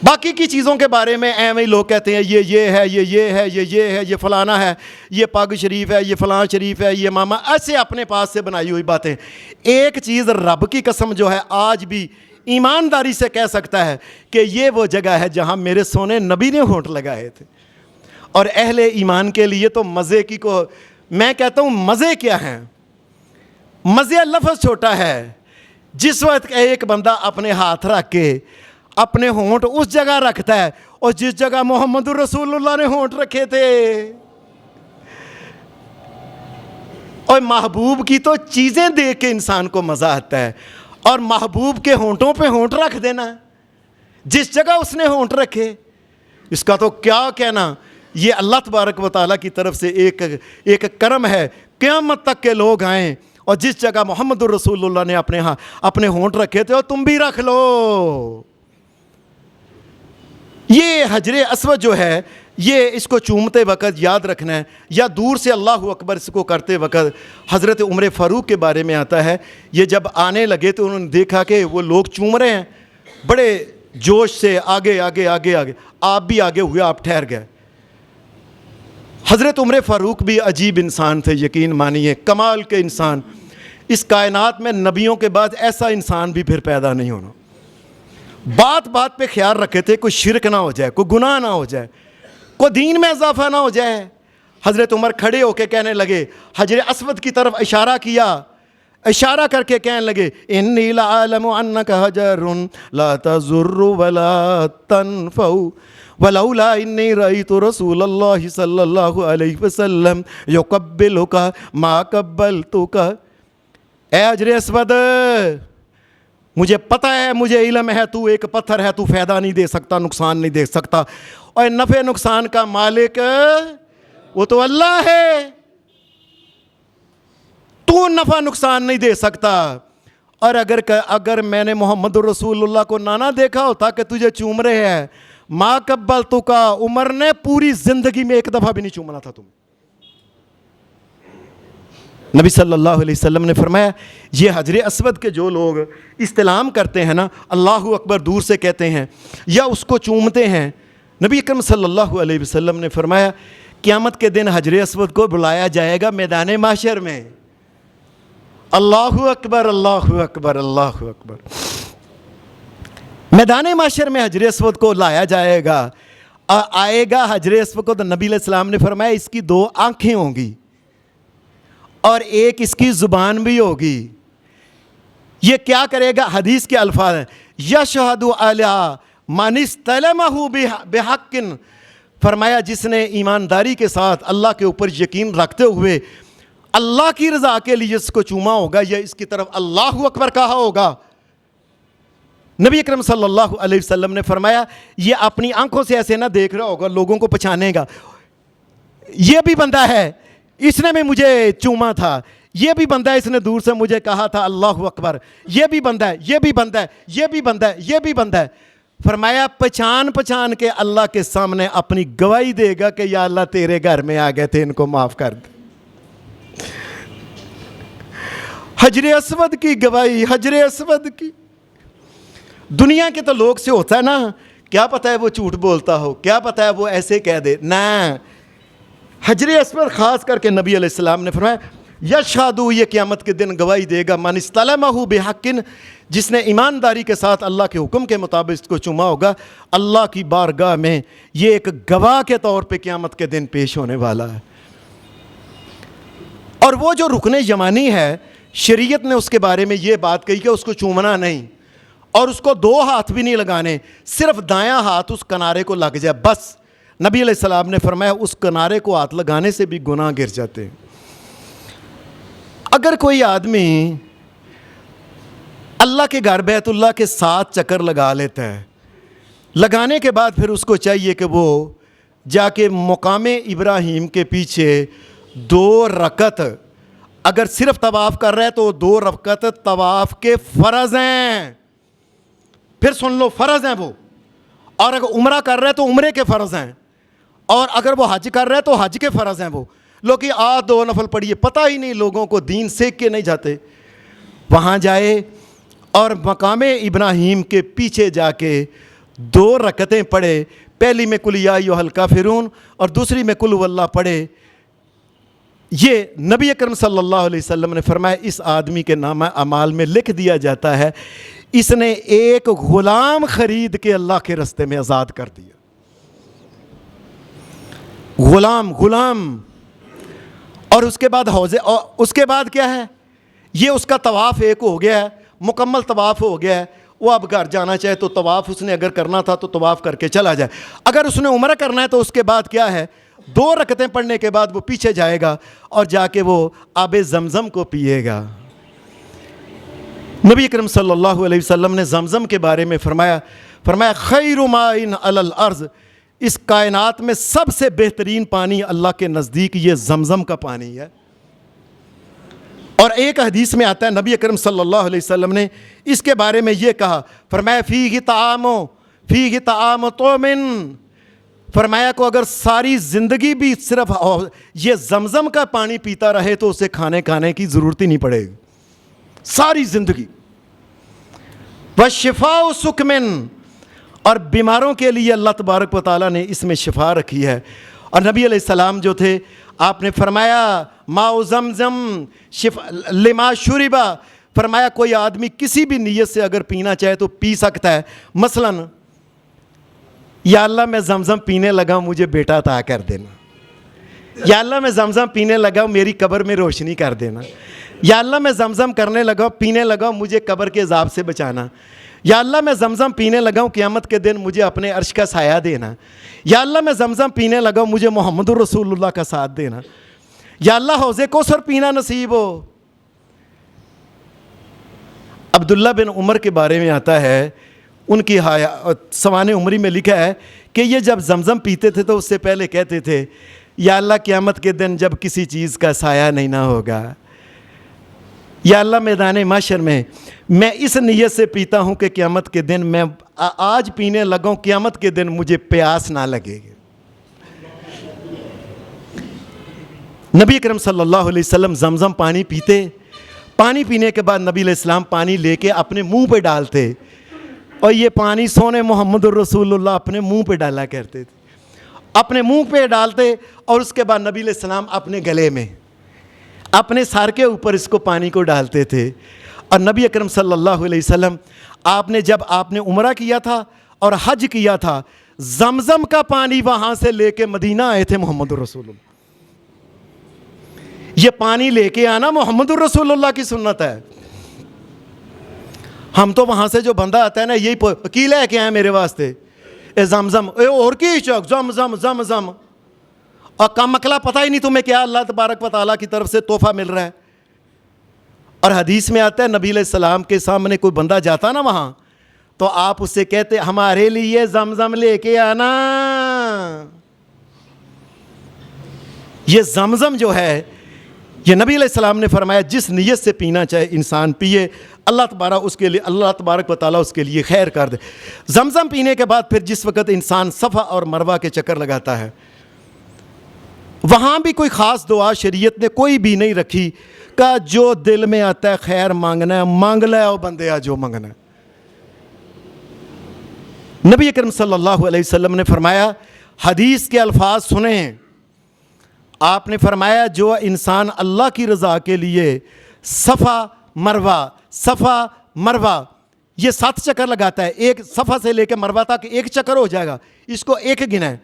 باقی کی چیزوں کے بارے میں ایویں لوگ کہتے ہیں یہ ہے، یہ ہے، یہ ہے، یہ فلانا ہے، یہ پگ شریف ہے، یہ فلاں شریف ہے، یہ ماما، ایسے اپنے پاس سے بنائی ہوئی باتیں. ایک چیز رب کی قسم جو ہے آج بھی ایمانداری سے کہہ سکتا ہے کہ یہ وہ جگہ ہے جہاں میرے سونے نبی نے ہونٹ لگائے تھے. اور اہل ایمان کے لیے تو مزے کی کو میں کہتا ہوں مزے کیا ہیں؟ مزے لفظ چھوٹا ہے. جس وقت ایک بندہ اپنے ہاتھ رکھ کے اپنے ہونٹ اس جگہ رکھتا ہے اور جس جگہ محمد الرسول اللہ نے ہونٹ رکھے تھے. اور محبوب کی تو چیزیں دیکھ کے انسان کو مزہ آتا ہے، اور محبوب کے ہونٹوں پہ ہونٹ رکھ دینا جس جگہ اس نے ہونٹ رکھے، اس کا تو کیا کہنا. یہ اللہ تبارک و تعالیٰ کی طرف سے ایک کرم ہے. قیامت تک کے لوگ آئیں اور جس جگہ محمد الرسول اللہ نے اپنے ہونٹ رکھے تھے اور تم بھی رکھ لو. یہ حجر اسود جو ہے، یہ اس کو چومتے وقت یاد رکھنا ہے، یا دور سے اللہ اکبر اس کو کرتے وقت. حضرت عمر فاروق کے بارے میں آتا ہے، یہ جب آنے لگے تو انہوں نے دیکھا کہ وہ لوگ چوم رہے ہیں بڑے جوش سے، آگے آگے آگے آگے، آپ بھی آگے ہوئے، آپ ٹھہر گئے. حضرت عمر فاروق بھی عجیب انسان تھے، یقین مانیے، کمال کے انسان. اس کائنات میں نبیوں کے بعد ایسا انسان بھی پھر پیدا نہیں ہونا. بات بات پہ خیال رکھے تھے کوئی شرک نہ ہو جائے، کوئی گناہ نہ ہو جائے، کوئی دین میں اضافہ نہ ہو جائے. حضرت عمر کھڑے ہو کے کہنے لگے، حجر اسود کی طرف اشارہ کیا، اشارہ کر کے کہنے لگے انی لعلم انک حجر لا تضر ولا تنفع ولولا انی رأیت رسول اللہ صلی اللہ علیہ وسلم یقبلک ما قبلتک. اے حجر اسود، مجھے پتہ ہے، مجھے علم ہے تو ایک پتھر ہے، تو فائدہ نہیں دے سکتا، نقصان نہیں دے سکتا، اور نفع نقصان کا مالک وہ تو اللہ ہے، تو نفع نقصان نہیں دے سکتا. اور اگر میں نے محمد رسول اللہ کو نہ دیکھا ہوتا کہ تجھے چوم رہے ہیں، ما قبلتک، عمر نے پوری زندگی میں ایک دفعہ بھی نہیں چومنا تھا تم. نبی صلی اللہ علیہ وسلم نے فرمایا یہ حجر اسود کے جو لوگ استلام کرتے ہیں نا، اللہ اکبر دور سے کہتے ہیں یا اس کو چومتے ہیں، نبی اکرم صلی اللہ علیہ وسلم نے فرمایا قیامت کے دن حجر اسود کو بلایا جائے گا میدان محشر میں. اللہ اکبر اللہ اکبر اللہ اکبر. میدان محشر میں حجر اسود کو لایا جائے گا، آئے گا حجر اسود کو، تو نبی علیہ السلام نے فرمایا اس کی 2 آنکھیں ہوں گی اور ایک اس کی زبان بھی ہوگی. یہ کیا کرے گا؟ حدیث کے الفاظ ہیں یشہد علی من استلمہ بحق، فرمایا جس نے ایمانداری کے ساتھ اللہ کے اوپر یقین رکھتے ہوئے اللہ کی رضا کے لیے اس کو چوما ہوگا یا اس کی طرف اللہ اکبر کہا ہوگا. نبی اکرم صلی اللہ علیہ وسلم نے فرمایا یہ اپنی آنکھوں سے ایسے نہ دیکھ رہا ہوگا، لوگوں کو پہچانے گا یہ بھی بندہ ہے، اس نے بھی مجھے چوما تھا، یہ بھی بندہ ہے، اس نے دور سے مجھے کہا تھا اللہ اکبر، یہ بھی بندہ ہے، یہ بھی بندہ ہے، یہ بھی بندہ ہے، یہ بھی بندہ ہے. فرمایا پہچان کے اللہ کے سامنے اپنی گواہی دے گا کہ یا اللہ تیرے گھر میں آ گئے تھے، ان کو معاف کر دے. حجر اسود کی گواہی، حجر اسود کی. دنیا کے تو لوگ سے ہوتا ہے نا، کیا پتہ ہے وہ جھوٹ بولتا ہو، کیا پتہ ہے وہ ایسے کہہ دے، نہ حجر اسود خاص کر کے نبی علیہ السلام نے فرمایا یشہدو، یہ قیامت کے دن گواہی دے گا، من استلمہ بحق، جس نے ایمانداری کے ساتھ اللہ کے حکم کے مطابق اس کو چوما ہوگا، اللہ کی بارگاہ میں یہ ایک گواہ کے طور پہ قیامت کے دن پیش ہونے والا ہے. اور وہ جو رکن یمانی ہے، شریعت نے اس کے بارے میں یہ بات کہی کہ اس کو چومنا نہیں، اور اس کو 2 ہاتھ بھی نہیں لگانے، صرف دایاں ہاتھ اس کنارے کو لگ جائے بس. نبی علیہ السلام نے فرمایا اس کنارے کو ہاتھ لگانے سے بھی گناہ گر جاتے ہیں. اگر کوئی آدمی اللہ کے گھر بیت اللہ کے 7 چکر لگا لیتا ہے، لگانے کے بعد پھر اس کو چاہیے کہ وہ جا کے مقام ابراہیم کے پیچھے 2 رکعت، اگر صرف طواف کر رہا ہے تو 2 رکعت طواف کے فرض ہیں. پھر سن لو فرض ہیں وہ. اور اگر عمرہ کر رہا ہے تو عمرے کے فرض ہیں، اور اگر وہ حج کر رہا ہے تو حج کے فرض ہیں. وہ لوگ 2 نفل پڑھیے، پتہ ہی نہیں لوگوں کو، دین سیکھ کے نہیں جاتے. وہاں جائے اور مقام ابراہیم کے پیچھے جا کے 2 رکعتیں پڑھے، پہلی میں قل یا ایھا الکافرون اور دوسری میں قل ھو اللہ پڑھے. یہ نبی اکرم صلی اللہ علیہ وسلم نے فرمایا اس آدمی کے نامہ اعمال میں لکھ دیا جاتا ہے اس نے ایک غلام خرید کے اللہ کے راستے میں آزاد کر دیا. غلام. اور اس کے بعد اس کے بعد کیا ہے؟ یہ اس کا طواف ایک ہو گیا ہے، مکمل طواف ہو گیا ہے. وہ اب گھر جانا چاہے تو طواف اس نے اگر کرنا تھا تو طواف کر کے چلا جائے. اگر اس نے عمرہ کرنا ہے تو اس کے بعد کیا ہے؟ 2 رکعتیں پڑھنے کے بعد وہ پیچھے جائے گا اور جا کے وہ آب زمزم کو پیے گا. نبی اکرم صلی اللہ علیہ وسلم نے زمزم کے بارے میں فرمایا خیر ماء علی الارض، اس کائنات میں سب سے بہترین پانی اللہ کے نزدیک یہ زمزم کا پانی ہے. اور ایک حدیث میں آتا ہے نبی اکرم صلی اللہ علیہ وسلم نے اس کے بارے میں یہ کہا، فرمایا فیہ طعام قوم، فرمایا کو اگر ساری زندگی بھی صرف یہ زمزم کا پانی پیتا رہے تو اسے کھانے کی ضرورت ہی نہیں پڑے گی ساری زندگی. وشفاء سقم، اور بیماروں کے لیے اللہ تبارک و تعالیٰ نے اس میں شفا رکھی ہے. اور نبی علیہ السلام جو تھے آپ نے فرمایا ماء زمزم لما شربا، فرمایا کوئی آدمی کسی بھی نیت سے اگر پینا چاہے تو پی سکتا ہے. مثلاً یا اللہ میں زمزم پینے لگا مجھے بیٹا عطا کر دینا، یا اللہ میں زمزم پینے لگا میری قبر میں روشنی کر دینا، یا اللہ میں زمزم کرنے لگا پینے لگا مجھے قبر کے عذاب سے بچانا. یا اللہ میں زمزم پینے لگا ہوں قیامت کے دن مجھے اپنے عرش کا سایہ دینا. یا اللہ میں زمزم پینے لگا ہوں مجھے محمد الرسول اللہ کا ساتھ دینا. یا اللہ حوض کوثر پینا نصیب ہو. عبداللہ بن عمر کے بارے میں آتا ہے, ان کی سوان عمری میں لکھا ہے کہ یہ جب زمزم پیتے تھے تو اس سے پہلے کہتے تھے یا اللہ قیامت کے دن جب کسی چیز کا سایہ نہیں نہ ہوگا, یا اللہ میدان محشر میں اس نیت سے پیتا ہوں کہ قیامت کے دن میں آج پینے لگا ہوں قیامت کے دن مجھے پیاس نہ لگے گی. نبی اکرم صلی اللہ علیہ وسلم زمزم پانی پیتے, پانی پینے کے بعد نبی علیہ السلام پانی لے کے اپنے منہ پہ ڈالتے, اور یہ پانی سونے محمد الرسول اللہ اپنے منہ پہ ڈالا کرتے تھے, اپنے منہ پہ ڈالتے, اور اس کے بعد نبی علیہ السلام اپنے گلے میں اپنے سر کے اوپر اس کو پانی کو ڈالتے تھے. اور نبی اکرم صلی اللہ علیہ وسلم جب آپ نے عمرہ کیا تھا اور حج کیا تھا, زمزم کا پانی وہاں سے لے کے مدینہ آئے تھے محمد الرسول اللہ. یہ پانی لے کے آنا محمد الرسول اللہ کی سنت ہے. ہم تو وہاں سے جو بندہ آتا ہے نا یہی کی لے کے آئے میرے واسطے اے زمزم, اے اور کی چک زمزم زمزم, اور کم مکلا پتہ ہی نہیں تمہیں کیا اللہ تبارک و تعالیٰ کی طرف سے تحفہ مل رہا ہے. اور حدیث میں آتا ہے نبی علیہ السلام کے سامنے کوئی بندہ جاتا نا وہاں تو آپ اس سے کہتے ہمارے لیے زمزم لے کے آنا. یہ زمزم جو ہے یہ نبی علیہ السلام نے فرمایا جس نیت سے پینا چاہے انسان پیے, اللہ تبارک و تعالیٰ اس کے لیے خیر کر دے. زمزم پینے کے بعد پھر جس وقت انسان صفا اور مروہ کے چکر لگاتا ہے, وہاں بھی کوئی خاص دعا شریعت نے کوئی بھی نہیں رکھی کہ جو دل میں آتا ہے خیر مانگنا ہے مانگ لے او بندیا جو مانگنا ہے. نبی اکرم صلی اللہ علیہ وسلم نے فرمایا, حدیث کے الفاظ سنیں, آپ نے فرمایا جو انسان اللہ کی رضا کے لیے صفا مروہ یہ 7 چکر لگاتا ہے, ایک صفا سے لے کے مروہ تک ایک چکر ہو جائے گا, اس کو ایک گنا ہے,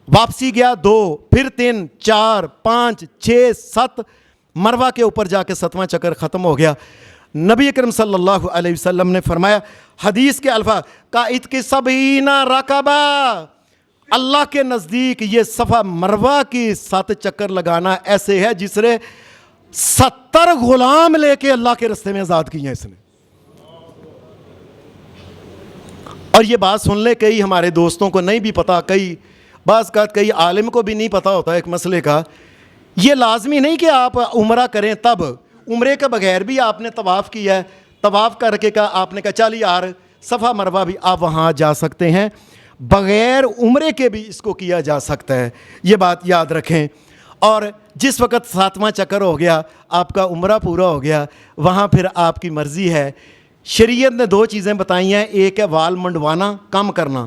واپسی گیا 2, پھر 3, 4, 5, 6, 7, مروہ کے اوپر جا کے 7واں چکر ختم ہو گیا. نبی اکرم صلی اللہ علیہ وسلم نے فرمایا حدیث کے الفاظ کا اتق سبعین رکعہ, اللہ کے نزدیک یہ صفا مروہ کی 7 چکر لگانا ایسے ہے جس نے 70 غلام لے کے اللہ کے راستے میں آزاد کیے ہیں اس نے. اور یہ بات سن لے, کئی ہمارے دوستوں کو نہیں بھی پتا, بعض کئی عالم کو بھی نہیں پتا ہوتا ایک مسئلے کا. یہ لازمی نہیں کہ آپ عمرہ کریں تب, عمرے کے بغیر بھی آپ نے طواف کیا ہے, طواف کر کے آپ نے کہا چل یار صفا مروہ بھی آپ وہاں جا سکتے ہیں, بغیر عمرے کے بھی اس کو کیا جا سکتا ہے, یہ بات یاد رکھیں. اور جس وقت 7واں چکر ہو گیا آپ کا عمرہ پورا ہو گیا, وہاں پھر آپ کی مرضی ہے. شریعت نے 2 چیزیں بتائی ہیں, ایک ہے وال منڈوانا, کم کرنا,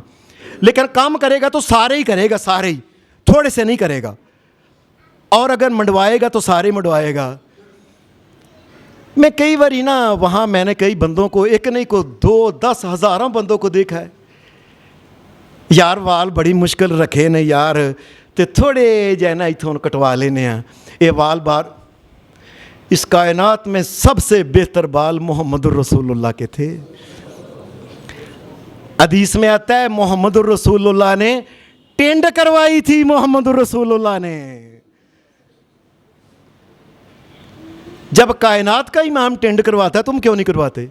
لیکن کام کرے گا تو سارے ہی کرے گا, سارے ہی, تھوڑے سے نہیں کرے گا, اور اگر منڈوائے گا تو سارے منڈوائے گا. میں کئی باری نا وہاں میں نے کئی بندوں کو, ایک نہیں کو 2, 10 ہزاروں بندوں کو دیکھا ہے, یار وال بڑی مشکل رکھے نے یار, تے تھوڑے جو ہے نا اتھوں کٹوا لینے ہیں. یہ وال بار اس کائنات میں سب سے بہتر بال محمد الرسول اللہ کے تھے. حدیث میں آتا ہے محمد الرسول اللہ نے ٹینڈ کروائی تھی, محمد الرسول اللہ نے. جب کائنات کا امام ٹینڈ کرواتا ہے تم کیوں نہیں کرواتے؟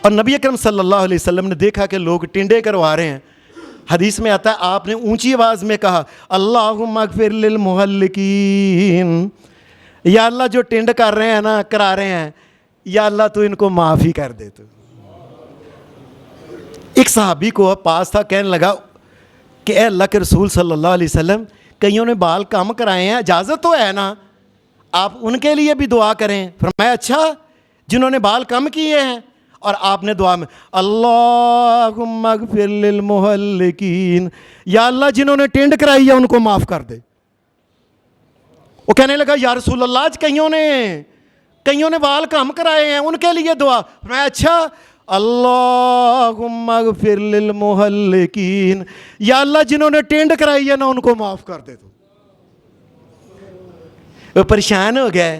اور نبی اکرم صلی اللہ علیہ وسلم نے دیکھا کہ لوگ ٹینڈے کروا رہے ہیں. حدیث میں آتا ہے آپ نے اونچی آواز میں کہا اللہم اغفر للمحلقین, یا اللہ جو ٹینڈ کر رہے ہیں نا, کرا رہے ہیں, یا اللہ تو ان کو معاف ہی کر دے. تو ایک صحابی کو پاس تھا, کہنے لگا کہ اے اللہ کے رسول صلی اللہ علیہ وسلم کئیوں نے بال کم کرائے ہیں, اجازت تو ہے نا, آپ ان کے لیے بھی دعا کریں. فرمایا اچھا جنہوں نے بال کم کیے ہیں, اور آپ نے دعا میں اللہم اغفر للمحلقین, یا اللہ جنہوں نے ٹینڈ کرائی ہے ان کو معاف کر دے. وہ کہنے لگا یا رسول اللہ آج کئیوں نے بال کم کرائے ہیں ان کے لیے دعا. فرمایا اچھا اللہم اغفر للمحلقین, یا اللہ جنہوں نے ٹینڈ کرائی ہے نا ان کو معاف کر دے. تو وہ پریشان ہو گئے,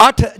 8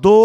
2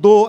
2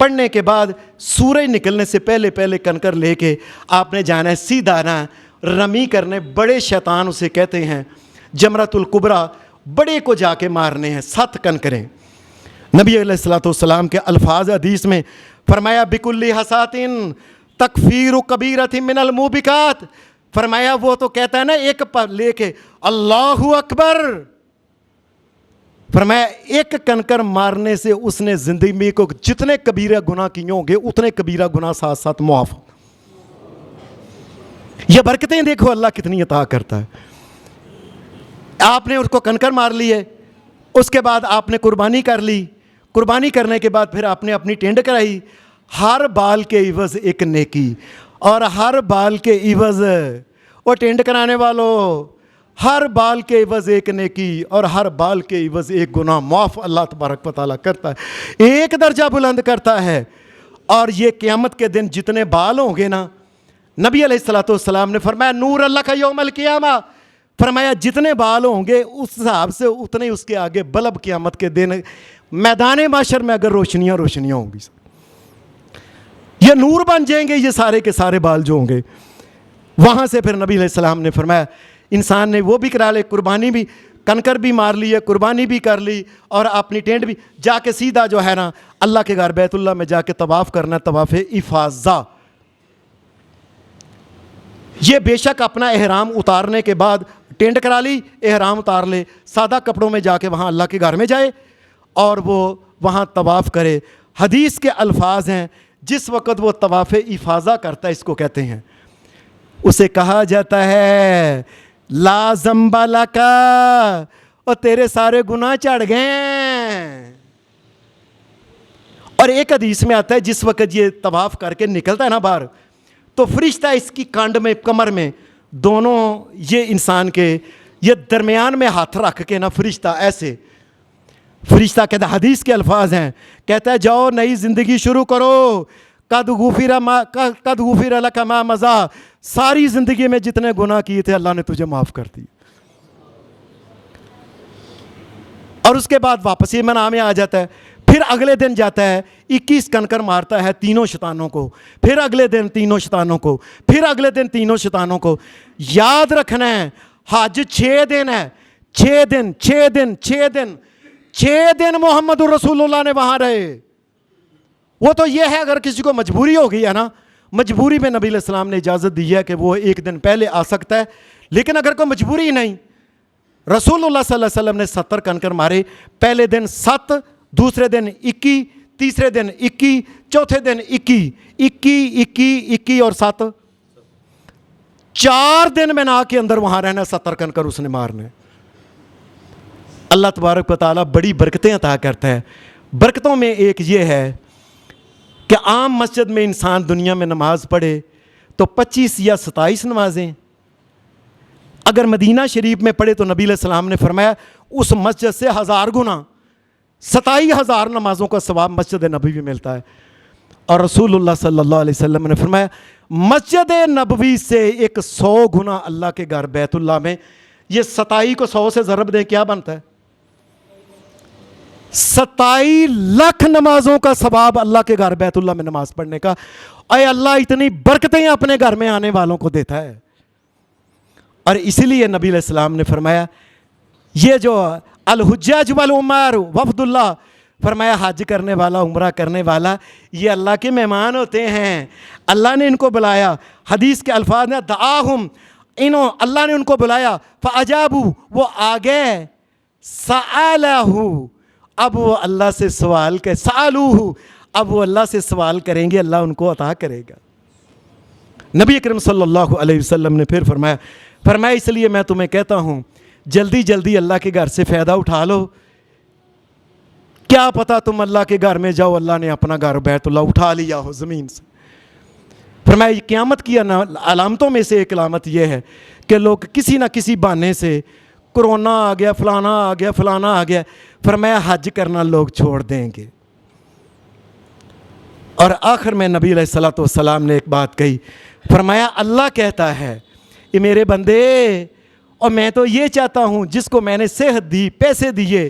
پڑھنے کے بعد سورج نکلنے سے پہلے پہلے کنکر لے کے آپ نے جانا ہے سیدھا نا رمی کرنے. بڑے شیطان اسے کہتے ہیں, جمرۃ الکبریٰ, بڑے کو جا کے مارنے ہیں 7 کنکریں. نبی علیہ الصلوۃ والسلام کے الفاظ حدیث میں فرمایا بکل حساتن تکفیر کبیرۃ من الموبقات. فرمایا وہ تو کہتا ہے نا ایک پر لے کے اللہ اکبر, فرمایا ایک کنکر مارنے سے اس نے زندگی میں کو جتنے کبیرہ گناہ کیے ہوں گے اتنے کبیرہ گناہ ساتھ ساتھ معاف. یہ برکتیں دیکھو اللہ کتنی عطا کرتا ہے. آپ نے اس کو کنکر مار لیے, اس کے بعد آپ نے قربانی کر لی. قربانی کرنے کے بعد پھر آپ نے اپنی ٹینڈ کرائی. ہر بال کے عوض ایک نیکی, اور ہر بال کے عوض, وہ ٹینڈ کرانے والوں, ہر بال کے عوض ایک نیکی اور ہر بال کے عوض ایک گناہ معاف اللہ تبارک و تعالیٰ کرتا ہے, ایک درجہ بلند کرتا ہے. اور یہ قیامت کے دن جتنے بال ہوں گے نا, نبی علیہ الصلوۃ والسلام نے فرمایا نور اللہ کا یوم القیامہ, فرمایا جتنے بال ہوں گے اس حساب سے اتنے اس کے آگے بلب قیامت کے دن میدان محشر میں اگر روشنیاں ہوں گی, یہ نور بن جائیں گے یہ سارے کے سارے بال جو ہوں گے. وہاں سے پھر نبی علیہ السلام نے فرمایا انسان نے وہ بھی کرا لے, قربانی بھی, کنکر بھی مار لی ہے, قربانی بھی کر لی, اور اپنی ٹینٹ بھی جا کے سیدھا جو ہے نا اللہ کے گھر بیت اللہ میں جا کے طواف کرنا, طواف افاضہ. یہ بے شک اپنا احرام اتارنے کے بعد ٹینٹ کرا لی, احرام اتار لے, سادہ کپڑوں میں جا کے وہاں اللہ کے گھر میں جائے اور وہ وہاں طواف کرے. حدیث کے الفاظ ہیں جس وقت وہ طواف افاضہ کرتا ہے اس کو کہتے ہیں, اسے کہا جاتا ہے لا ذنب لک, اور تیرے سارے گناہ چڑھ گئے. اور ایک حدیث میں آتا ہے جس وقت یہ طواف کر کے نکلتا ہے نا باہر, تو فرشتہ اس کی کانڈ میں, کمر میں, دونوں یہ انسان کے یہ درمیان میں ہاتھ رکھ کے نا فرشتہ ایسے, فرشتہ کہتا ہے, حدیث کے الفاظ ہیں, کہتا ہے جاؤ نئی زندگی شروع کرو, قد غفر لک ما مضی, ساری زندگی میں جتنے گناہ کیے تھے اللہ نے تجھے معاف کر دی. اور اس کے بعد واپس ایمان میں آ جاتا ہے. پھر اگلے دن جاتا ہے 21 کنکر مارتا ہے تینوں شیطانوں کو, پھر اگلے دن تینوں شیطانوں کو, پھر اگلے دن تینوں شیطانوں کو. یاد رکھنا ہے حج 6 دن ہے, 6 دن 6 دن 6 دن 6 دن محمد الرسول اللہ نے وہاں رہے. وہ تو یہ ہے اگر کسی کو مجبوری ہو گئی ہے نا, مجبوری میں نبی علیہ السلام نے اجازت دی ہے کہ وہ 1 دن پہلے آ سکتا ہے, لیکن اگر کوئی مجبوری نہیں, رسول اللہ صلی اللہ علیہ وسلم نے 70 کنکر مارے. پہلے دن 7, دوسرے دن 21, تیسرے دن 21, چوتھے دن 21, 21 21 21 اور 7, 4 دن میں نا کے اندر وہاں رہنا, 70 کنکر اس نے مارنے. اللہ تبارک و تعالیٰ بڑی برکتیں عطا کرتا ہے. برکتوں میں ایک یہ ہے کہ عام مسجد میں انسان دنیا میں نماز پڑھے تو 25 یا 27 نمازیں, اگر مدینہ شریف میں پڑھے تو نبی علیہ السلام نے فرمایا اس مسجد سے 1000 گنا 27,000 نمازوں کا ثواب مسجد نبوی میں ملتا ہے. اور رسول اللہ صلی اللہ علیہ وسلم نے فرمایا مسجد نبوی سے 100 گنا اللہ کے گھر بیت اللہ میں, یہ 27 کو 100 سے ضرب دیں کیا بنتا ہے, 27 لاکھ نمازوں کا ثواب اللہ کے گھر بیت اللہ میں نماز پڑھنے کا. اے اللہ اتنی برکتیں اپنے گھر میں آنے والوں کو دیتا ہے. اور اسی لیے نبی علیہ السلام نے فرمایا یہ جو الحجاج والعمار وفد اللہ, فرمایا حج کرنے والا, عمرہ کرنے والا, یہ اللہ کے مہمان ہوتے ہیں, اللہ نے ان کو بلایا. حدیث کے الفاظ نے دعاہم, اللہ نے ان کو بلایا, فاجابوا, وہ آ گئے, سألہو, اب وہ اللہ سے سوال کرے, سألوہ, اب وہ اللہ سے سوال کریں گے, اللہ ان کو عطا کرے گا. نبی اکرم صلی اللہ علیہ وسلم نے پھر فرمایا اس لیے میں تمہیں کہتا ہوں جلدی جلدی اللہ کے گھر سے فائدہ اٹھا لو. کیا پتہ تم اللہ کے گھر میں جاؤ, اللہ نے اپنا گھر بیت اللہ اٹھا لیا ہو زمین سے. فرمایا قیامت کی علامتوں میں سے ایک علامت یہ ہے کہ لوگ کسی نہ کسی بہانے سے, کرونا آ گیا, فلانا آ گیا, فلانا آ گیا, فرمایا حج کرنا لوگ چھوڑ دیں گے. اور آخر میں نبی علیہ الصلوۃ والسلام نے ایک بات کہی, فرمایا اللہ کہتا ہے اے میرے بندے, اور میں تو یہ چاہتا ہوں جس کو میں نے صحت دی, پیسے دیے,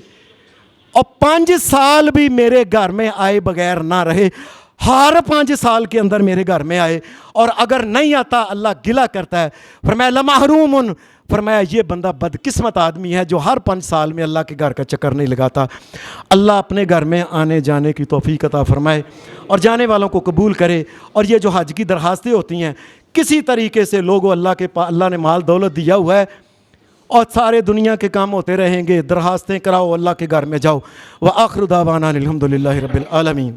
اور 5 سال بھی میرے گھر میں آئے بغیر نہ رہے، ہر 5 سال کے اندر میرے گھر میں آئے، اور اگر نہیں آتا اللہ گلہ کرتا ہے، فرمایا لمحروم، فرمایا یہ بندہ بدقسمت آدمی ہے جو ہر 5 سال میں اللہ کے گھر کا چکر نہیں لگاتا۔ اللہ اپنے گھر میں آنے جانے کی توفیق عطا فرمائے اور جانے والوں کو قبول کرے۔ اور یہ جو حج کی درخواستیں ہوتی ہیں، کسی طریقے سے لوگوں اللہ نے مال دولت دیا ہوا ہے اور سارے دنیا کے کام ہوتے رہیں گے، درخواستیں کراؤ، اللہ کے گھر میں جاؤ۔ وآخر دعوانا الحمدللہ رب العالمین۔